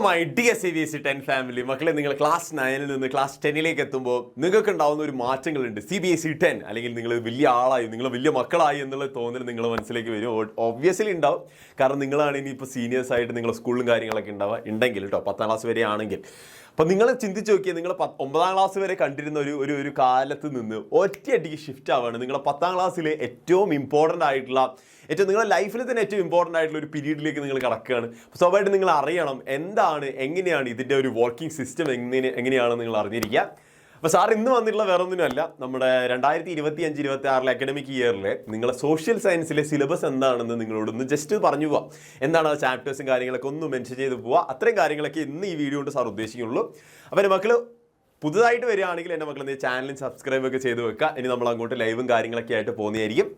My dear CBSE 10 family മക്കളെ, നിങ്ങൾ class 9 നിന്ന് ക്ലാസ് 10 എത്തുമ്പോൾ നിങ്ങൾക്ക് ഉണ്ടാവുന്ന ഒരു മാറ്റങ്ങളുണ്ട്. CBSE 10 അല്ലെങ്കിൽ നിങ്ങൾ വലിയ ആളായി, നിങ്ങൾ വലിയ മക്കളായി എന്നുള്ള തോന്നൽ നിങ്ങളുടെ മനസ്സിലേക്ക് വരും. ഒബ്വിയസ്ലി ഉണ്ടാവും, കാരണം നിങ്ങളാണ് ഇനിയിപ്പോൾ സീനിയേഴ്സ് ആയിട്ട് നിങ്ങളുടെ സ്കൂളും കാര്യങ്ങളൊക്കെ ഉണ്ടെങ്കിൽ കേട്ടോ, 10ാം ക്ലാസ് വരെ ആണെങ്കിൽ. അപ്പം നിങ്ങൾ ചിന്തിച്ച് നോക്കിയാൽ നിങ്ങൾ 9ാം ക്ലാസ് വരെ കണ്ടിരുന്ന ഒരു കാലത്ത് നിന്ന് ഒറ്റയടിക്ക് ഷിഫ്റ്റ് ആവുകയാണ്. നിങ്ങളുടെ 10ാം ക്ലാസ്സിലെ ഏറ്റവും ഇമ്പോർട്ടൻ്റ് ആയിട്ടുള്ള നിങ്ങളുടെ ലൈഫിൽ തന്നെ ഏറ്റവും ഇമ്പോർട്ടൻ്റ് ആയിട്ടുള്ള ഒരു പീരീഡിലേക്ക് നിങ്ങൾ കടക്കുകയാണ്. സ്വാഭാവികമായിട്ട് നിങ്ങൾ അറിയണം എങ്ങനെയാണ് ഇതിൻ്റെ ഒരു വർക്കിംഗ് സിസ്റ്റം എങ്ങനെയാണെന്ന് നിങ്ങൾ അറിഞ്ഞിരിക്കുക. അപ്പോൾ സാർ ഇന്ന് വന്നിട്ടുള്ള വേറെ ഒന്നിനുമല്ല, നമ്മുടെ 2025-26 അക്കാഡമിക് ഇയറിലെ നിങ്ങളുടെ സോഷ്യൽ സയൻസിലെ സിലബസ് എന്താണെന്ന് നിങ്ങളോടൊന്ന് ജസ്റ്റ് പറഞ്ഞു പോവാം. എന്താണ് ആ ചാപ്റ്റേഴ്സും കാര്യങ്ങളൊക്കെ ഒന്ന് മെൻഷൻ ചെയ്ത് പോവുക. അത്രയും കാര്യങ്ങളൊക്കെ ഇന്ന് ഈ വീഡിയോ കൊണ്ട് സാർ ഉദ്ദേശിക്കുന്നുള്ളൂ. അപ്പോൾ എൻ്റെ മക്കൾ പുതുതായിട്ട് വരികയാണെങ്കിൽ എൻ്റെ മക്കൾ ചാനലിൽ സബ്സ്ക്രൈബ് ഒക്കെ ചെയ്ത് വെക്കുക. ഇനി നമ്മൾ അങ്ങോട്ട് ലൈവും കാര്യങ്ങളൊക്കെ ആയിട്ട് പോകുന്നതായിരിക്കും.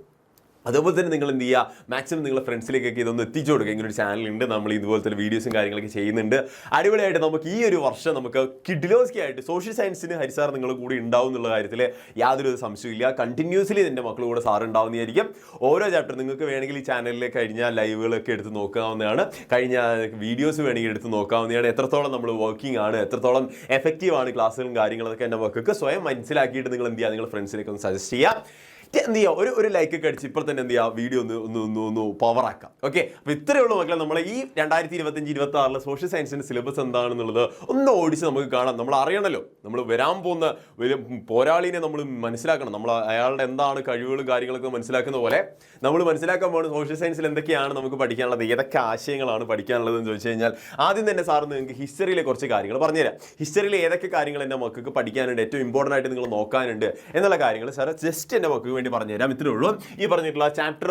അതുപോലെ തന്നെ നിങ്ങൾ എന്ത് ചെയ്യുക, മാക്സിമം നിങ്ങളുടെ ഫ്രണ്ട്സിലേക്കൊക്കെ ഇതൊന്ന് എത്തിച്ചു കൊടുക്കുക. ഇങ്ങനെ ഒരു ചാനലുണ്ട്, നമ്മൾ ഇതുപോലത്തെ വീഡിയോസും കാര്യങ്ങളൊക്കെ ചെയ്യുന്നുണ്ട്. അടിപൊളിയായിട്ട് നമുക്ക് ഈ ഒരു വർഷം നമുക്ക് കിഡിലോസ്കി ആയിട്ട് സോഷ്യൽ സയൻസിന് ഹരിസാർ നിങ്ങൾ കൂടി ഉണ്ടാവും എന്നുള്ള കാര്യത്തിൽ യാതൊരു സംശയമില്ല. കണ്ടിന്യൂസ്ലി എൻ്റെ മക്കൾ കൂടെ സാർ ഉണ്ടാവുന്നതായിരിക്കും. ഓരോ ചാപ്റ്റർ നിങ്ങൾക്ക് വേണമെങ്കിൽ ഈ ചാനലിൽ കഴിഞ്ഞ ലൈവുകളൊക്കെ എടുത്ത് നോക്കാവുന്നതാണ്, കഴിഞ്ഞ വീഡിയോസ് വേണമെങ്കിൽ എടുത്ത് നോക്കാവുന്നതാണ്. എത്രത്തോളം നമ്മൾ വർക്കിംഗ് ആണ്, എത്രത്തോളം എഫക്റ്റീവ് ആണ് ക്ലാസ്സുകളും കാര്യങ്ങളൊക്കെ എൻ്റെ മക്കൾക്ക് സ്വയം മനസ്സിലാക്കിയിട്ട് നിങ്ങൾ എന്ത് ചെയ്യുക, നിങ്ങളുടെ ഫ്രണ്ട്സിലേക്ക് ഒന്ന് സജസ്റ്റ് ചെയ്യുക. എന്ത് ചെയ്യുക, ഒരു ലൈക്കൊക്കെ അടിച്ച് ഇപ്പോൾ തന്നെ എന്ത് ചെയ്യുക, വീഡിയോ ഒന്ന് പവറാക്കാം. ഓക്കെ, അപ്പോൾ ഇത്രയേ ഉള്ളൂ മക്കളെ. നമ്മൾ ഈ 2025-26 സോഷ്യൽ സയൻസിൻ്റെ സിലബസ് എന്താണെന്നുള്ളത് ഒന്ന് ഓടിച്ച് നമുക്ക് കാണാം. നമ്മൾ അറിയണമല്ലോ, നമ്മൾ വരാൻ പോകുന്ന ഒരു പോരാളിനെ നമ്മൾ മനസ്സിലാക്കണം. നമ്മൾ അയാളുടെ എന്താണ് കഴിവുകളും കാര്യങ്ങളൊക്കെ മനസ്സിലാക്കുന്ന പോലെ നമ്മൾ മനസ്സിലാക്കാൻ പോകുന്ന സോഷ്യൽ സയൻസിൽ എന്തൊക്കെയാണ് നമുക്ക് പഠിക്കാനുള്ളത്, ഏതൊക്കെ ആശയങ്ങളാണ് പഠിക്കാനുള്ളതെന്ന് ചോദിച്ചു കഴിഞ്ഞാൽ ആദ്യം തന്നെ സാർ നിങ്ങൾക്ക് ഹിസ്റ്ററിയിലെ കുറച്ച് കാര്യങ്ങൾ പറഞ്ഞുതരാം. ഹിസ്റ്ററിയിൽ ഏതൊക്കെ കാര്യങ്ങൾ എൻ്റെ മക്കൾക്ക് പഠിക്കാനുണ്ട്, ഏറ്റവും ഇമ്പോർട്ടൻ്റ് ആയിട്ട് നിങ്ങൾ നോക്കാനുണ്ട് എന്നുള്ള കാര്യങ്ങൾ സാർ ജസ്റ്റ് എൻ്റെ മക്കൾക്ക് വേണ്ടി പറഞ്ഞുതരാം. ഇത്രേ ഉള്ളൂ. ഈ പറഞ്ഞിട്ടുള്ള ചാപ്റ്റർ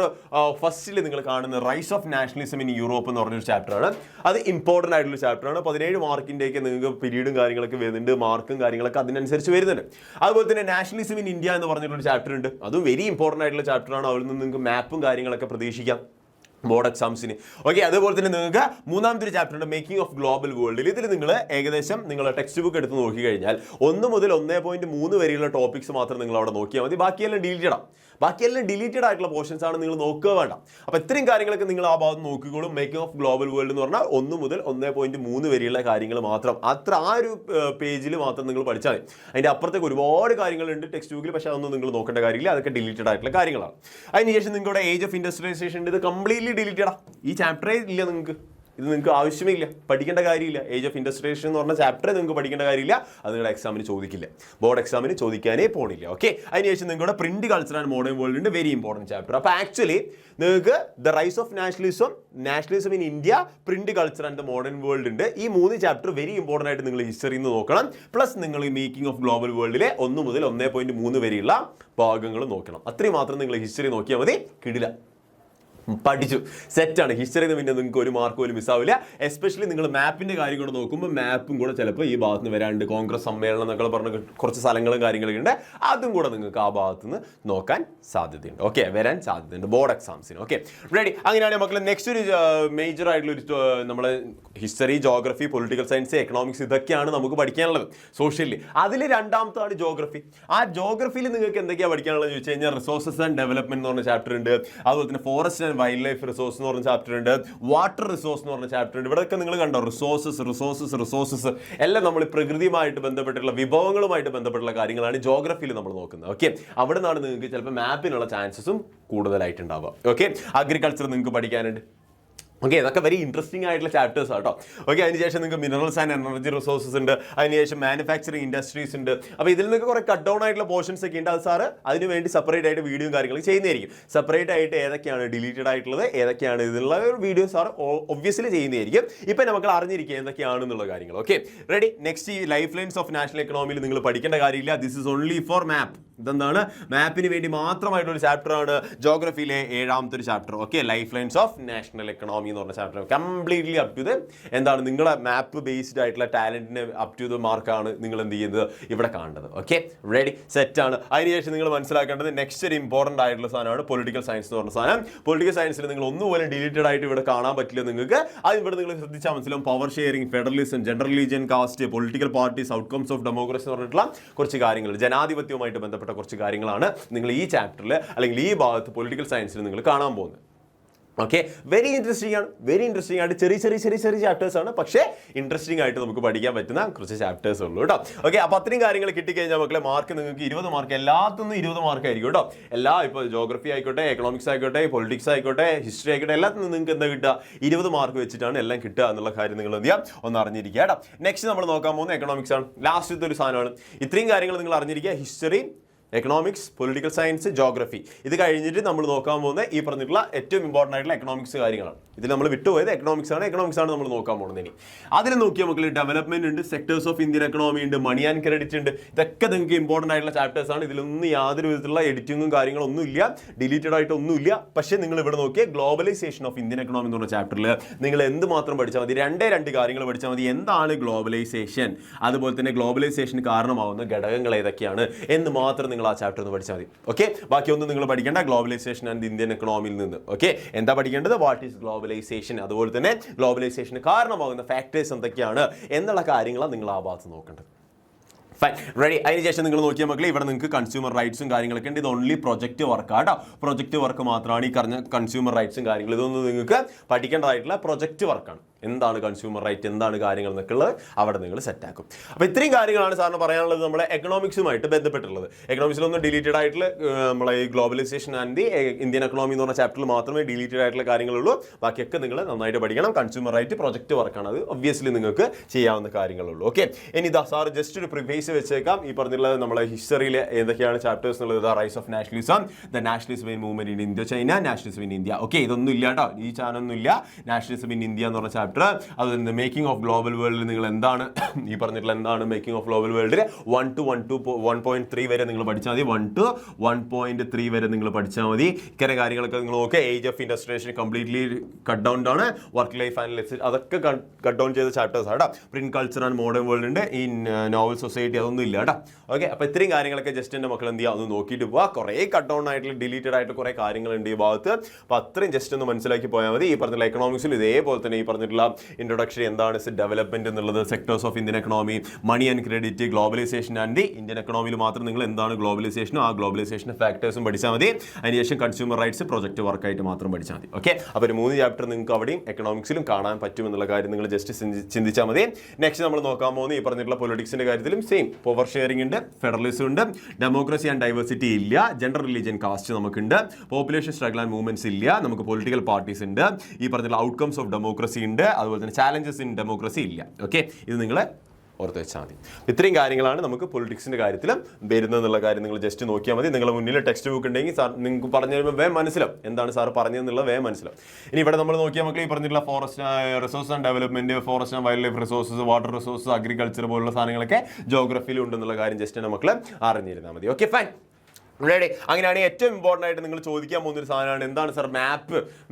ഫസ്റ്റിൽ നിങ്ങൾ കാണുന്ന rise of nationalism in Europe എന്ന് പറഞ്ഞൊരു ചാപ്റ്ററാണ്. അത് ഇമ്പോർട്ടൻ്റ് ആയിട്ടുള്ള ചാപ്റ്ററാണ്. 17 മാർക്കിൻ്റെയൊക്കെ നിങ്ങൾക്ക് പീരീഡും കാര്യങ്ങളൊക്കെ വരുന്നുണ്ട്, മാർക്കും കാര്യങ്ങളൊക്കെ അതിനനുസരിച്ച് വരുന്നുണ്ട്. അതുപോലെ തന്നെ നാഷണലിസം ഇൻ ഇന്ത്യ എന്ന് പറഞ്ഞിട്ടുള്ള ചാപ്റ്റർ ഉണ്ട്. അതും വെരി ഇമ്പോർട്ടൻ്റ് ആയിട്ടുള്ള ചാപ്റ്ററാണ്. അവിടെ നിന്ന് നിങ്ങൾക്ക് മാപ്പും കാര്യങ്ങളൊക്കെ പ്രതീക്ഷിക്കാം ബോർഡ് എക്സാംസിന്. ഓക്കെ, അതുപോലെ തന്നെ നിങ്ങൾക്ക് മൂന്നാമത്തെ ഒരു ചാപ്റ്റർ ഉണ്ട്, മേക്കിംഗ് ഓഫ് ഗ്ലോബൽ വേൾഡിൽ. ഇതിൽ നിങ്ങൾ ഏകദേശം നിങ്ങളുടെ ടെക്സ്റ്റ് ബുക്ക് എടുത്ത് നോക്കിക്കഴിഞ്ഞാൽ 1 മുതൽ 1.3 വരെയുള്ള ടോപ്പിക്സ് മാത്രം നിങ്ങൾ അവിടെ നോക്കിയാൽ മതി. ബാക്കിയെല്ലാം ഡിലീറ്റഡ് ആയിട്ടുള്ള പോർഷൻസ് ആണ്, നിങ്ങൾ നോക്കുക വേണ്ട. അപ്പോൾ ഇത്രയും കാര്യങ്ങളൊക്കെ നിങ്ങൾ ആ ഭാഗത്ത് നോക്കിക്കോളും. മേക്കിംഗ് ഓഫ് ഗ്ലോബൽ വേൾഡ് എന്ന് പറഞ്ഞാൽ 1 മുതൽ 1.3 വരെയുള്ള കാര്യങ്ങൾ മാത്രം, ആ ഒരു പേജിൽ മാത്രം നിങ്ങൾ പഠിച്ചാൽ മതി. അതിൻ്റെ അപ്പുറത്തേക്ക് ഒരുപാട് കാര്യങ്ങളുണ്ട് ടെക്സ്റ്റ് ബുക്കിൽ, പക്ഷേ അതൊന്നും നിങ്ങൾ നോക്കേണ്ട കാര്യമില്ല, അതൊക്കെ ഡിലീറ്റഡ് ആയിട്ടുള്ള കാര്യങ്ങളാണ്. അതിനുശേഷം നിങ്ങളുടെ ഏജ് ഓഫ് ഇൻഡസ്ട്രിയലൈസേഷൻ ഇത് കംപ്ലീറ്റ്ലി ഡിലീറ്റഡാ. ഈ ചാപ്റ്ററേ ഇല്ല, ഇത് നിങ്ങൾക്ക് ആവശ്യമില്ല, പഠിക്കേണ്ട കാര്യമില്ല. ഏജ് ഓഫ് ഇൻഡസ്ട്രിയലൈസേഷൻ എന്ന് പറഞ്ഞ ചാപ്റ്റർ നിങ്ങൾക്ക് പഠിക്കേണ്ട കാര്യമില്ല, അത് നിങ്ങളുടെ എക്സാമിന് ചോദിക്കില്ല, ബോർഡ് എക്സാമിന് ചോദിക്കാനേ പോണില്ല. ഓക്കെ, അതിനുശേഷം നിങ്ങളുടെ print culture and modern world ഉണ്ട്, വെരി ഇമ്പോർട്ടൻറ്റ് ചാപ്റ്റർ. അപ്പോൾ ആക്ച്വലി നിങ്ങൾക്ക് the rise of nationalism in India, print culture and the modern world ഉണ്ട്. ഈ 3 ചാപ്റ്റർ വെരി ഇമ്പോർട്ടൻ്റ് ആയിട്ട് നിങ്ങൾ ഹിസ്റ്ററിയിൽ നിന്ന് നോക്കണം. പ്ലസ് നിങ്ങൾ ഈ മേക്കിംഗ് ഓഫ് ഗ്ലോബൽ വേൾഡിലെ 1 മുതൽ 1.3 വരെയുള്ള ഭാഗങ്ങൾ നോക്കണം. അത്രയും മാത്രം നിങ്ങൾ ഹിസ്റ്ററി നോക്കിയാൽ മതി, കിടില പഠിച്ചു, സെറ്റാണ്. ഹിസ്റ്ററിയിൽ നിന്ന് പിന്നെ നിങ്ങൾക്ക് ഒരു മാർക്ക് പോലും മിസ്സാവില്ല. എസ്പെഷ്യലി നിങ്ങൾ മാപ്പിൻ്റെ കാര്യം കൂടെ നോക്കുമ്പോൾ മാപ്പും കൂടെ ചിലപ്പോൾ ഈ ഭാഗത്ത് നിന്ന് വരാണ്ട്, കോൺഗ്രസ് സമ്മേളനം എന്നൊക്കെ പറഞ്ഞ കുറച്ച് സ്ഥലങ്ങളും കാര്യങ്ങളൊക്കെ ഉണ്ട്, അതും കൂടെ നിങ്ങൾക്ക് ആ ഭാഗത്ത് നിന്ന് നോക്കാൻ സാധ്യതയുണ്ട്. ഓക്കെ, വരാൻ സാധ്യതയുണ്ട് ബോർഡ് എക്സാംസിന്. Okay, ready. അങ്ങനെയാണെങ്കിൽ മക്കളെ നെക്സ്റ്റ് ഒരു മേജർ ആയിട്ടുള്ളൊരു നമ്മുടെ history, geography, political science, economics ഇതൊക്കെയാണ് നമുക്ക് പഠിക്കാനുള്ളത് സോഷ്യലി. അതിൽ രണ്ടാമത്താണ് ജോഗ്രഫി. ആ ജോഗ്രഫിയിൽ നിങ്ങൾക്ക് എന്തൊക്കെയാണ് പഠിക്കാനുള്ളത് ചോദിച്ചു കഴിഞ്ഞാൽ റിസോഴ്സസ് ആൻഡ് ഡെവലപ്മെന്റ് എന്ന് പറഞ്ഞ ചാപ്റ്റർ ഉണ്ട്. അതുപോലെ തന്നെ forest and wild life resource എന്ന് പറഞ്ഞ ചാപ്റ്റർ ഉണ്ട്. വാട്ടർ റിസോഴ്സ് എന്ന് പറഞ്ഞ ചാപ്റ്റർ ഉണ്ട്. ഇവിടെയൊക്കെ നിങ്ങൾ കണ്ടോ, റിസോഴ്സസ് എല്ലാം നമ്മൾ പ്രകൃതിയുമായിട്ട് ബന്ധപ്പെട്ടുള്ള വിഭവങ്ങളുമായിട്ട് ബന്ധപ്പെട്ടുള്ള കാര്യങ്ങളാണ് ജോഗ്രഫിയിൽ നമ്മൾ നോക്കുന്നത്. ഓക്കെ, അവിടെ നിന്നാണ് നിങ്ങൾക്ക് ചിലപ്പോൾ മാപ്പിനുള്ള ചാൻസസും കൂടുതലായിട്ടുണ്ടാവുക. ഓക്കെ, അഗ്രികൾച്ചർ നിങ്ങൾക്ക് പഠിക്കാനുണ്ട്. ഓക്കെ, ഇതൊക്കെ വെരി ഇൻട്രസ്റ്റിംഗ് ആയിട്ടുള്ള ചാപ്റ്റേഴ്സ് ആട്ടോ. ഓക്കെ, അതിനുശേഷം നിങ്ങൾക്ക് മിനറൽസ് ആൻഡ് എനർജി റിസോഴ്സസ് ഉണ്ട്. അതിനുശേഷം മാനുഫാക്ചറിങ് ഇൻഡസ്ട്രീസ് ഉണ്ട്. അപ്പോൾ ഇതിൽ നിങ്ങൾക്ക് കുറേ കട്ട് ഡൗൺ ആയിട്ടുള്ള പോർഷൻസ് ഒക്കെ ഉണ്ട്. അത് സാറ് അതിന് വേണ്ടി സെപ്പറേറ്റ് ആയിട്ട് വീഡിയോയും കാര്യങ്ങളും ചെയ്യുന്നതായിരിക്കും. സെപ്പറേറ്റ് ആയിട്ട് ഏതൊക്കെയാണ് ഡിലീറ്റഡ് ആയിട്ടുള്ളത്, ഏതൊക്കെയാണ് ഇതിലുള്ള ഒരു വീഡിയോ സാർ ഒബ്വിയസ്ലി ചെയ്യുന്നതായിരിക്കും. ഇപ്പം നമുക്ക് അറിഞ്ഞിരിക്കുക എന്തൊക്കെയാണെന്നുള്ള കാര്യങ്ങൾ. Okay, ready. നെക്സ്റ്റ് ഈ ലൈഫ് ലൈൻസ് ഓഫ് നാഷണൽ എക്കണോമിയിൽ നിങ്ങൾ പഠിക്കേണ്ട കാര്യമില്ല. This is only for map. ഇതെന്താണ്, മാപ്പിന് വേണ്ടി മാത്രമായിട്ടൊരു ചാപ്റ്ററാണ് ജോഗ്രഫിയിലെ 7ാമത്തെ ഒരു chapter. Okay, life lines of national economy എന്ന് പറഞ്ഞ chapter completely up to the എന്താണ് നിങ്ങളെ മാപ്പ് ബേസ്ഡ് ആയിട്ടുള്ള ടാലന്റിനെ അപ് ടു ദ മാർക്കാണ് നിങ്ങൾ എന്ത് ചെയ്യുന്നത് ഇവിടെ കാണേണ്ടത്. ഓക്കെ, റെഡി, സെറ്റാണ്. അതിനുശേഷം നിങ്ങൾ മനസ്സിലാക്കേണ്ടത് നെക്സ്റ്റ് ഒരു ഇമ്പോർട്ടൻ്റ് ആയിട്ടുള്ള സാധനമാണ് പൊളിറ്റിക്കൽ സയൻസ് എന്ന് പറഞ്ഞ സാധനം. പൊളിറ്റിക്കൽ സയൻസിൽ നിങ്ങൾ ഒന്നുപോലെ ഡിലീറ്റഡ് ആയിട്ട് ഇവിടെ കാണാൻ പറ്റില്ല നിങ്ങൾക്ക്. അത് ഇവിടെ നിങ്ങൾ ശ്രദ്ധിച്ചാൽ മനസ്സിലാവും. Power sharing, federalism, gender religion, caste, political parties, outcomes of democracy എന്ന് പറഞ്ഞിട്ടുള്ള കുറച്ച് കാര്യങ്ങൾ, ജനാധിപത്യവുമായിട്ട് ബന്ധപ്പെട്ട കുറച്ച് കാര്യങ്ങളാണ് നിങ്ങൾ ഈ ചാപ്റ്ററിൽ അല്ലെങ്കിൽ ഈ ഭാഗത്ത് പൊളിറ്റിക്കൽ സയൻസിൽ നിങ്ങൾ കാണാൻ പോകുന്നത്. ഓക്കെ, വെരി ഇൻട്രസ്റ്റിംഗ് ആയിട്ട് ചെറിയ ചാപ്റ്റേഴ്സ് ആണ്, പക്ഷേ ഇൻട്രസ്റ്റിംഗ് ആയിട്ട് നമുക്ക് പഠിക്കാൻ പറ്റുന്ന കുറച്ച് ചാപ്റ്റേഴ്സ് ഉള്ളൂ കേട്ടോ. ഓക്കെ, അപ്പോൾ അത്രയും കാര്യങ്ങൾ കിട്ടിക്കഴിഞ്ഞാൽ മക്കളെ മാർക്ക് നിങ്ങൾക്ക് 20 മാർക്ക്, എല്ലാത്തിനും 20 മാർക്ക് ആയിരിക്കും കേട്ടോ. ഇപ്പോൾ ജോഗ്രഫി ആയിക്കോട്ടെ, എക്കണോമിക്സ് ആയിക്കോട്ടെ, പൊളിറ്റിക്സ് ആയിക്കോട്ടെ, ഹിസ്റ്ററി ആയിക്കോട്ടെ, എല്ലാത്തിനും നിങ്ങൾക്ക് എന്താ കിട്ടുക, 20 മാർക്ക് വെച്ചിട്ടാണ് എല്ലാം കിട്ടുക എന്നുള്ള കാര്യം നിങ്ങൾ എന്ത് ചെയ്യുക, ഒന്ന് അറിഞ്ഞിരിക്കുക കേട്ടോ. നെക്സ്റ്റ് നമ്മൾ നോക്കാൻ പോകുന്നത് എക്കണോമിക്സ് ആണ്, ലാസ്റ്റത്തെ ഒരു സാധനമാണ്. ഇത്രയും കാര്യങ്ങൾ നിങ്ങൾ അറിഞ്ഞിരിക്കുക, history, economics, political science, geography. ഇത് കഴിഞ്ഞിട്ട് നമ്മൾ നോക്കാൻ പോകുന്ന ഈ പറഞ്ഞിട്ടുള്ള ഏറ്റവും ഇമ്പോർട്ടൻ്റ് ആയിട്ടുള്ള എക്കണോമിക്സ് കാര്യങ്ങളാണ്. ഇതിൽ നമ്മൾ വിട്ടുപോയത് എക്കണോമിക്സ് ആണ് നമ്മൾ നോക്കാൻ പോകുന്നത്. ഇനി അതിൽ നോക്കിയാൽ നമുക്ക് ഡെവലപ്മെന്റ് ഉണ്ട്, സെക്ടേഴ്സ് ഓഫ് ഇന്ത്യൻ എക്കണോമി ഉണ്ട്, മണി ആൻഡ് ക്രെഡിറ്റ് ഉണ്ട്. ഇതൊക്കെ നിങ്ങൾക്ക് ഇമ്പോർട്ടൻ്റ് ആയിട്ടുള്ള ചാപ്റ്റേഴ്സ് ആണ്. ഇതിലൊന്നും യാതൊരു വിധത്തിലുള്ള എഡിറ്റിങ്ങും കാര്യങ്ങളൊന്നും ഇല്ല, ഡിലീറ്റഡ് ആയിട്ടൊന്നുമില്ല. പക്ഷേ നിങ്ങൾ ഇവിടെ നോക്കിയാൽ ഗ്ലോബലൈസേഷൻ ഓഫ് ഇന്ത്യൻ എക്കണോമി എന്ന് പറഞ്ഞ ചാപ്റ്ററിൽ നിങ്ങൾ എന്ത് മാത്രം പഠിച്ചാൽ മതി, രണ്ട് കാര്യങ്ങൾ പഠിച്ചാൽ മതി. എന്താണ് ഗ്ലോബലൈസേഷൻ, അതുപോലെ തന്നെ ഗ്ലോബലൈസേഷന് കാരണമാവുന്ന ഘടകങ്ങൾ ഏതൊക്കെയാണ് എന്ന് മാത്രം നിങ്ങൾ ആ ചാപ്റ്റർ ഒന്ന് പഠിച്ചാൽ മതി. ഓക്കെ, ബാക്കിയൊന്നും നിങ്ങൾ പഠിക്കേണ്ട ഗ്ലോബലൈസേഷൻ ആൻഡ് ഇന്ത്യൻ എക്കണോമിയിൽ നിന്ന്. ഓക്കെ, എന്താ പഠിക്കേണ്ടത്, വാട്ട് ഈസ് ഗ്ലോബലൈസേഷൻ, അതുപോലെ തന്നെ ഗ്ലോബലൈസേഷന് കാരണമാകുന്ന ഫാക്ടേഴ്സ് എന്തൊക്കെയാണ് എന്നുള്ള കാര്യങ്ങളാണ് നിങ്ങൾ ആ ഭാഗത്ത് നോക്കേണ്ടത്. Fine, ready. അതിനുശേഷം നിങ്ങൾ നോക്കിയാൽ മക്കളെ ഇവിടെ നിങ്ങൾക്ക് കൺസ്യൂമർ റൈറ്റ്സും കാര്യങ്ങളൊക്കെ ഉണ്ട്. ഇത് ഓൺലി പ്രൊജക്റ്റ് വർക്കാണ് കേട്ടോ. പ്രൊജക്റ്റ് വർക്ക് മാത്രമാണ് ഈ പറഞ്ഞ കൺസ്യൂമർ റൈറ്റ്സും കാര്യങ്ങളും. ഇതൊന്നും നിങ്ങൾക്ക് പഠിക്കേണ്ടതായിട്ടുള്ള പ്രൊജക്റ്റ് വർക്കാണ്. എന്താണ് കൺസ്യൂമർ റൈറ്റ്, എന്താണ് കാര്യങ്ങൾ എന്നൊക്കെ ഉള്ളത് അവിടെ നിങ്ങൾ സെറ്റാക്കും. അപ്പോൾ ഇത്രയും കാര്യങ്ങളാണ് സാറിന് പറയാനുള്ളത് നമ്മളെ എക്കണോമിക്സുമായിട്ട് ബന്ധപ്പെട്ടുള്ളത്. എക്കണോമിക്സിലൊന്നും ഡിലീറ്റഡ് ആയിട്ടുള്ള നമ്മളെ ഈ globalisation and the Indian economy എന്ന് പറഞ്ഞ ചാപ്റ്ററിൽ മാത്രമേ ഡിലീറ്റഡ് ആയിട്ടുള്ള കാര്യങ്ങളുള്ളൂ. ബാക്കിയൊക്കെ നിങ്ങൾ നന്നായിട്ട് പഠിക്കണം. കൺസ്യൂമർ റൈറ്റ് പ്രൊജക്റ്റ് വർക്കാണ്, അത് ഒബ്വിയസ്ലി നിങ്ങൾക്ക് ചെയ്യാവുന്ന കാര്യങ്ങളുള്ളൂ. ഓക്കെ, ഇനി ഇതാ സാർ ജസ്റ്റ് ഒരു പ്രിവൈസ് വെച്ചേക്കാം. ഈ പറഞ്ഞിട്ടുള്ളത് നമ്മളെ ഹിസ്റ്ററിയിൽ ഏതൊക്കെയാണ് ചാപ്റ്റേഴ്സ് എന്നുള്ളത്. Rise of nationalism, the nationalism in movement in India China, nationalism in India. Okay, ഇതൊന്നും ഇല്ല കേട്ടോ, ഈ ചാനലൊന്നും ഇല്ല. നാഷണലിസം ഇൻ ഇന്ത്യ എന്ന് പറഞ്ഞ ചാപ്റ്റർ. അതുപോലെ മേക്കിംഗ് ഓഫ് ഗ്ലോബൽ വേൾഡിൽ നിങ്ങൾ എന്താണ് ഈ പറഞ്ഞിട്ടുള്ള എന്താണ് മേക്കിംഗ് ഓഫ് ഗ്ലോബൽ വേൾഡിൽ 1 to 1.3 വരെ നിങ്ങൾ പഠിച്ചാൽ മതി. 1 to 1.3 വരെ നിങ്ങൾ പഠിച്ചാൽ മതി. ഇത്തരം കാര്യങ്ങളൊക്കെ നിങ്ങൾ നോക്കുക. Age of industrialisation completely cut down ആണ്. വർക്ക് ലൈഫ് ആൻഡ് അതൊക്കെ കട്ട് ഡൗൺ ചെയ്ത ചാപ്റ്റേഴ്സ് ആട്ടോ. Print culture and modern world ഉണ്ട്. ഈ നോവൽ സൊസൈറ്റി അതൊന്നും ഇല്ല കേട്ടോ. ഓക്കെ, അപ്പോൾ ഇത്രയും കാര്യങ്ങളൊക്കെ ജസ്റ്റ് എൻ്റെ മക്കൾ എന്ത് ചെയ്യുക, ഒന്ന് നോക്കിയിട്ട് പോവുക. കുറേ കട്ട് ഡൗൺ ആയിട്ടുള്ള ഡിലീറ്റഡ് ആയിട്ട് കുറേ കാര്യങ്ങളുണ്ട് ഈ ഭാഗത്ത്. അപ്പോൾ അത്രയും ജസ്റ്റ് ഒന്ന് മനസ്സിലാക്കി പോയാൽ മതി. ഈ പറഞ്ഞിട്ടുള്ള എക്കണോമിക്സിൽ ഇതേപോലെ തന്നെ ഈ പറഞ്ഞിട്ടുള്ള ഇൻട്രൊഡക്ഷൻ, എന്താണ് ഡെവലപ്മെന്റ് എന്നുള്ളത്, sectors of Indian economy, money and credit, globalisation and the Indian എക്കണോമിയിൽ മാത്രം നിങ്ങൾ എന്താണ് ഗ്ലോബലൈസേഷനും ആ ഗ്ലോബലൈസേഷൻ ഫാക്ടേഴ്സും പഠിച്ചാൽ മതി. അതിനുശേഷം കൺസ്യൂമർ റൈറ്റ്സ് പ്രൊജക്റ്റ് വർക്കായിട്ട് മാത്രം പഠിച്ചാൽ മതി. ഓക്കെ, അപ്പോൾ ഒരു 3 ചാപ്റ്റർ നിങ്ങൾക്ക് അവിടെയും എക്കണോമിക്സിലും കാണാൻ പറ്റുമെന്നുള്ള കാര്യം നിങ്ങൾ ജസ്റ്റ് ചിന്തിച്ചാൽ മതി. നെക്സ്റ്റ് നമ്മൾ നോക്കാൻ പോകുന്നത് ഈ പറഞ്ഞിട്ടുള്ള പൊളിറ്റിക്സിന്റെ കാര്യത്തിലും സെയിം. പവർ ഷെയറിംഗ് ഉണ്ട്, ഫെഡറലിസം ഉണ്ട്, ഡെമോക്രസി ആൻഡ് ഡൈവേഴ്സിറ്റി ഇല്ല, ജെൻഡർ റിലീജിയൻ കാസ്റ്റ് നമുക്കുണ്ട്, പോപ്പുലേഷൻ സ്ട്രഗിൾ ആൻഡ് മൂവ്മെന്റ്സ് ഇല്ല, നമുക്ക് പൊളിറ്റിക്കൽ പാർട്ടീസ് ഉണ്ട്, ഈ പറഞ്ഞിട്ടുള്ള ഔട്ട്കംസ് ഓഫ് ഡെമോക്രസി ഉണ്ട്, അതുപോലെ തന്നെ ചാലഞ്ചസ് ഇൻ ഡെമോക്രസി ഇല്ല. ഓക്കെ, ഇത് നിങ്ങൾ ഓർത്ത് വെച്ചാൽ മതി. ഇത്രയും കാര്യങ്ങളാണ് നമുക്ക് പൊളിറ്റിക്സിന്റെ കാര്യത്തിലും വരുന്നതെന്നുള്ള കാര്യം നിങ്ങൾ ജസ്റ്റ് നോക്കിയാൽ മതി. നിങ്ങളുടെ മുന്നിൽ ടെക്സ്റ്റ് ബുക്ക് ഉണ്ടെങ്കിൽ സാർ നിങ്ങൾക്ക് പറഞ്ഞു തരുമ്പോൾ വേഗം മനസ്സിലാവും എന്താണ് സാർ പറഞ്ഞതെന്നുള്ളത് വേഗം മനസ്സിലാവും. ഇനി ഇവിടെ നമ്മൾ നോക്കിയാൽ നമുക്ക് ഈ പറഞ്ഞിട്ടുള്ള forest resource and development, forest and wild life resources, water resources, agriculture പോലുള്ള സാധനങ്ങളൊക്കെ ജോഗ്രഫിയിൽ ഉണ്ടെന്നുള്ള കാര്യം ജസ്റ്റ് നമുക്ക് അറിഞ്ഞിരുന്നാൽ മതി. Okay, fine, ready. അങ്ങനെയാണെങ്കിൽ ഏറ്റവും ഇമ്പോർട്ടൻ്റ് ആയിട്ട് നിങ്ങൾ ചോദിക്കാൻ പോകുന്ന ഒരു സാധനമാണ് എന്താണ് സാർ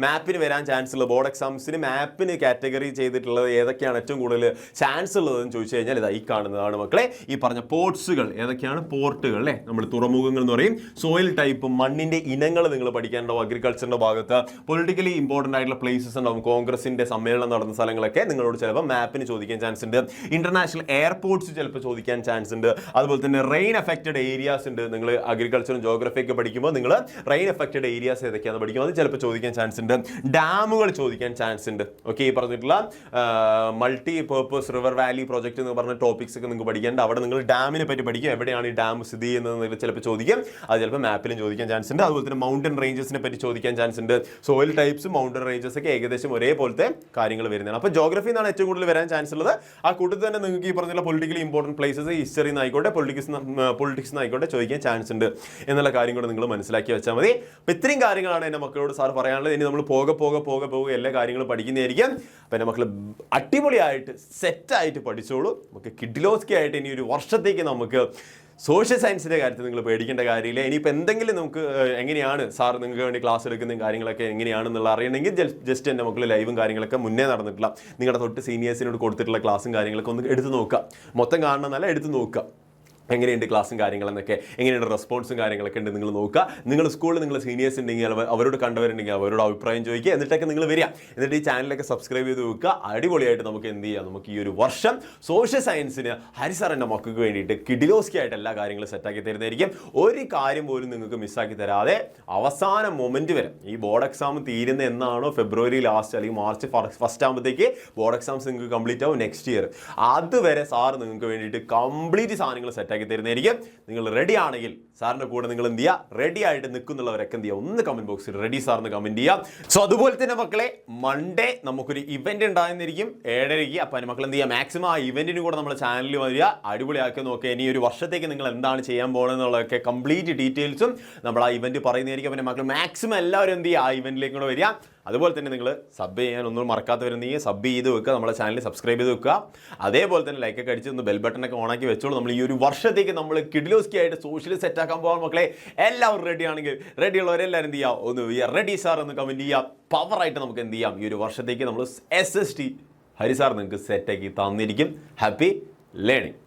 മാപ്പിന് വരാൻ ചാൻസ് ഉള്ളത്, ബോർഡ് എക്സാംസിന് മാപ്പിന് കാറ്റഗറി ചെയ്തിട്ടുള്ളത് ഏതൊക്കെയാണ് ഏറ്റവും കൂടുതൽ ചാൻസ് ഉള്ളതെന്ന് ചോദിച്ചു കഴിഞ്ഞാൽ ഇതാ ഈ കാണുന്നതാണ് മക്കളെ. ഈ പറഞ്ഞ പോർട്സുകൾ ഏതൊക്കെയാണ്, പോർട്ടുകൾ അല്ലേ, നമ്മൾ തുറമുഖങ്ങൾ എന്ന് പറയും. സോയിൽ ടൈപ്പ്, മണ്ണിന്റെ ഇനങ്ങൾ നിങ്ങൾ പഠിക്കാനുണ്ടാവും അഗ്രികൾച്ചറിന്റെ ഭാഗത്ത്. പൊളിറ്റിക്കലി ഇമ്പോർട്ടൻ്റ് ആയിട്ടുള്ള പ്ലേസസ് ഉണ്ടാവും, കോൺഗ്രസിന്റെ സമ്മേളനം നടന്ന സ്ഥലങ്ങളൊക്കെ നിങ്ങളോട് ചിലപ്പോൾ മാപ്പിന് ചോദിക്കാൻ ചാൻസ് ഉണ്ട്. ഇന്റർനാഷണൽ എയർപോർട്ട്സ് ചിലപ്പോൾ ചോദിക്കാൻ ചാൻസ് ഉണ്ട്. അതുപോലെ തന്നെ റെയിൻ എഫക്റ്റഡ് ഏരിയാസ് ഉണ്ട്. നിങ്ങൾ അഗ്രികൾച്ചർ ജോഗ്രഫി ഒക്കെ പഠിക്കുമ്പോൾ നിങ്ങൾ റെയിൻ എഫക്റ്റഡ് ഏരിയാസ് ഏതൊക്കെയാണെന്ന് പഠിക്കുമ്പോൾ അത് ചിലപ്പോൾ ചോദിക്കാൻ ചാൻസ് ഉണ്ട്. ഡാമുകൾ ചോദിക്കാൻ ചാൻസ് ഉണ്ട്. ഓക്കെ, ഈ പറഞ്ഞിട്ടുള്ള multi purpose river Valley project എന്ന് പറഞ്ഞ ടോപ്പിക്സ് ഒക്കെ നിങ്ങൾക്ക് പഠിക്കേണ്ട. അവിടെ നിങ്ങൾ ഡാമിനെ പറ്റി പഠിക്കും, എവിടെയാണ് ഈ ഡാം സ്ഥിതി ചെയ്യുന്നത് ചിലപ്പോൾ ചോദിക്കും. അത് ചിലപ്പോൾ മാപ്പിലും ചോദിക്കാൻ ചാൻസ് ഉണ്ട്. അതുപോലെ തന്നെ മൗണ്ടൻ റേഞ്ചസിനെ പറ്റി ചോദിക്കാൻ ചാൻസ് ഉണ്ട്. സോയിൽ ടൈപ്സ്, മൗണ്ടൻ റേഞ്ചസ് ഒക്കെ ഏകദേശം ഒരേപോലത്തെ കാര്യങ്ങൾ വരുന്നതാണ്. അപ്പോൾ ജോഗ്രഫി എന്നാണ് ഏറ്റവും കൂടുതൽ വരാൻ ചാൻസ് ഉള്ളത്. ആ കൂട്ടത്തിൽ തന്നെ നിങ്ങൾക്ക് ഈ പറഞ്ഞുള്ള പൊളിറ്റിക്കലി ഇമ്പോർട്ടൻറ്റ് പ്ലേസസ് ഹിസ്റ്ററി എന്നായിക്കോട്ടെ പൊളിറ്റിക്സ് എന്നായിക്കോട്ടെ ചോദിക്കാൻ ചാൻസ് ഉണ്ട് എന്നുള്ള കാര്യം കൂടെ നിങ്ങൾ മനസ്സിലാക്കി വെച്ചാൽ മതി. അപ്പോൾ ഇത്രയും കാര്യങ്ങളാണ് എൻ്റെ മക്കളോട് സാർ പറയാനുള്ളത്. ഇനി നമ്മൾ പോകെ എല്ലാ കാര്യങ്ങളും പഠിക്കുന്നതായിരിക്കും. അപ്പോൾ എൻ്റെ മക്കൾ അടിപൊളിയായിട്ട് സെറ്റായിട്ട് പഠിച്ചോളൂ. നമുക്ക് കിഡിലോസ്കി ആയിട്ട് ഇനി ഒരു വർഷത്തേക്ക് നമുക്ക് സോഷ്യൽ സയൻസിൻ്റെ കാര്യത്തിൽ നിങ്ങൾ പേടിക്കേണ്ട കാര്യമില്ല. ഇനിയിപ്പോൾ എന്തെങ്കിലും നമുക്ക് എങ്ങനെയാണ് സാർ നിങ്ങൾക്ക് വേണ്ടി ക്ലാസ് എടുക്കുന്ന കാര്യങ്ങളൊക്കെ എങ്ങനെയാണെന്നുള്ള അറിയണമെങ്കിൽ ജസ്റ്റ് എൻ്റെ മക്കൾ ലൈവും കാര്യങ്ങളൊക്കെ മുന്നേ നടന്നിട്ടില്ല നിങ്ങളുടെ തൊട്ട് സീനിയേഴ്സിനോട് കൊടുത്തിട്ടുള്ള ക്ലാസ്സും കാര്യങ്ങളൊക്കെ ഒന്ന് എടുത്ത് നോക്കുക. മൊത്തം കാണണമെന്നല്ല, എടുത്ത് നോക്കുക. എങ്ങനെയുണ്ട് ക്ലാസ്സും കാര്യങ്ങളെന്നൊക്കെ, എങ്ങനെയുണ്ട് റെസ്പോൺസും കാര്യങ്ങളൊക്കെ ഉണ്ട് നിങ്ങൾ നോക്കുക. നിങ്ങൾ സ്കൂളിൽ നിങ്ങൾ സീനിയേഴ്സ് ഉണ്ടെങ്കിൽ അവരോട് കണ്ടവരുണ്ടെങ്കിൽ അവരോട് അഭിപ്രായം ചോദിക്കുക. എന്നിട്ടൊക്കെ നിങ്ങൾ വരിക, എന്നിട്ട് ഈ ചാനലൊക്കെ സബ്സ്ക്രൈബ് ചെയ്ത് വെക്കുക. അടിപൊളിയായിട്ട് നമുക്ക് എന്ത് ചെയ്യാം, നമുക്ക് ഈ ഒരു വർഷം സോഷ്യൽ സയൻസിന് ഹരിസാറിൻ്റെ മക്കൾക്ക് വേണ്ടിയിട്ട് കിഡിലോസ്കി ആയിട്ട് എല്ലാ കാര്യങ്ങളും സെറ്റാക്കി തരുന്നതായിരിക്കും. ഒരു കാര്യം പോലും നിങ്ങൾക്ക് മിസ്സാക്കി തരാതെ അവസാന മൊമെൻറ്റ് വരെ, ഈ ബോർഡ് എക്സാം തീരുന്ന എന്നാണോ ഫെബ്രുവരി ലാസ്റ്റ് അല്ലെങ്കിൽ മാർച്ച് ഫസ്റ്റ് ആകുമ്പോഴത്തേക്ക് ബോർഡ് എക്സാംസ് നിങ്ങൾക്ക് കംപ്ലീറ്റ് ആവും നെക്സ്റ്റ് ഇയർ. അതുവരെ സാറ് നിങ്ങൾക്ക് വേണ്ടിയിട്ട് കംപ്ലീറ്റ് സാധനങ്ങൾ സെറ്റ് ആക്കി തരുന്നതായിരിക്കും. നിങ്ങൾ റെഡി ആണെങ്കിൽ സാറിൻ്റെ കൂടെ നിങ്ങൾ എന്ത് ചെയ്യുക, റെഡി ആയിട്ട് നിൽക്കുന്നുള്ളവരൊക്കെ എന്ത് ചെയ്യുക, ഒന്ന് കമൻറ്റ് ബോക്സിൽ റെഡി സാറിന് കമൻറ്റ് ചെയ്യാം. സോ അതുപോലെ തന്നെ മക്കളെ, മൺഡേ നമുക്കൊരു ഇവന്റ് ഉണ്ടാകുന്നതായിരിക്കും 7:30. അപ്പോൾ അതിന് മക്കൾ എന്ത് ചെയ്യുക, മാക്സിമം ആ ഇവന്റിന് കൂടെ നമ്മുടെ ചാനലിൽ വരിക, അടിപൊളിയാക്കി നോക്കുക. ഇനി ഒരു വർഷത്തേക്ക് നിങ്ങൾ എന്താണ് ചെയ്യാൻ പോകുന്നതെന്നുള്ളതൊക്കെ കംപ്ലീറ്റ് ഡീറ്റെയിൽസും നമ്മൾ ആ ഇവന്റ് പറയുന്നതായിരിക്കും. പിന്നെ മക്കൾ മാക്സിമം എല്ലാവരും എന്ത് ചെയ്യുക, ആ ഇവന്റിലേക്ക് കൂടെ വരിക. അതുപോലെ തന്നെ നിങ്ങൾ സബ് ചെയ്യാൻ ഒന്നും മറക്കാത്തവരുണ്ടെങ്കിൽ സബ് ചെയ്ത് വെക്കുക, നമ്മുടെ ചാനൽ സബ്സ്ക്രൈബ് ചെയ്ത് വെക്കുക. അതേപോലെ തന്നെ ലൈക്കൊക്കെ അടിച്ച് ഒന്ന് ബെൽ ബട്ടണൊക്കെ ഓണാക്കി വെച്ചോളൂ. നമ്മൾ ഈ ഒരു വർഷത്തേക്ക് നമ്മൾ കിഡിലോസ്കി ആയിട്ട് സോഷ്യൽ സെറ്റ് ആക്കാൻ പോകാൻ മക്കളെ. എല്ലാവരും റെഡി ആണെങ്കിൽ, റെഡി ഉള്ളവരെല്ലാവരും എന്ത് ചെയ്യുക, ഒന്ന് റെഡി സാർ എന്ന് കമൻറ്റ് ചെയ്യുക. പവറായിട്ട് നമുക്ക് എന്ത് ചെയ്യാം, ഈ ഒരു വർഷത്തേക്ക് നമ്മൾ SST ഹരിസാർ നിങ്ങൾക്ക് സെറ്റാക്കി തന്നിരിക്കും. Happy learning.